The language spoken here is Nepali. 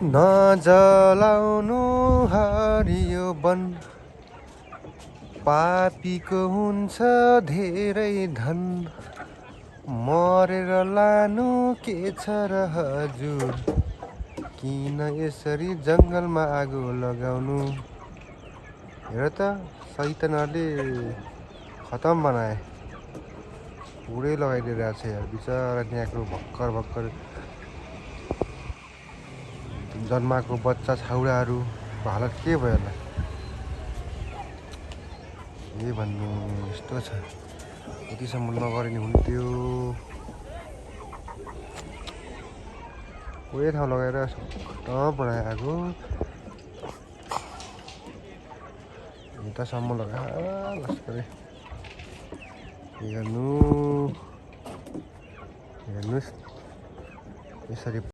नजलाउनु हरियो वन पापीको हुन्छ धेरै धन मरेर लानु के छ र हजुर किन यसरी जङ्गलमा आगो लगाउनु हेर त शैतानहरूले खतम बनाए पुरै लगाइदिइरहेको छ यार बिचरा त्यहाँको भर्खर भर्खर जन्माको बच्चा छाउराहरूको हालत के भयो होला के भन्नु यस्तो छ यतिसम्म नगरे नि हुन्थ्यो कोही ठाउँ लगाएर खतम बनाएको यतासम्म लगाएर लस्करै के गर्नु हेर्नुहोस् यसरी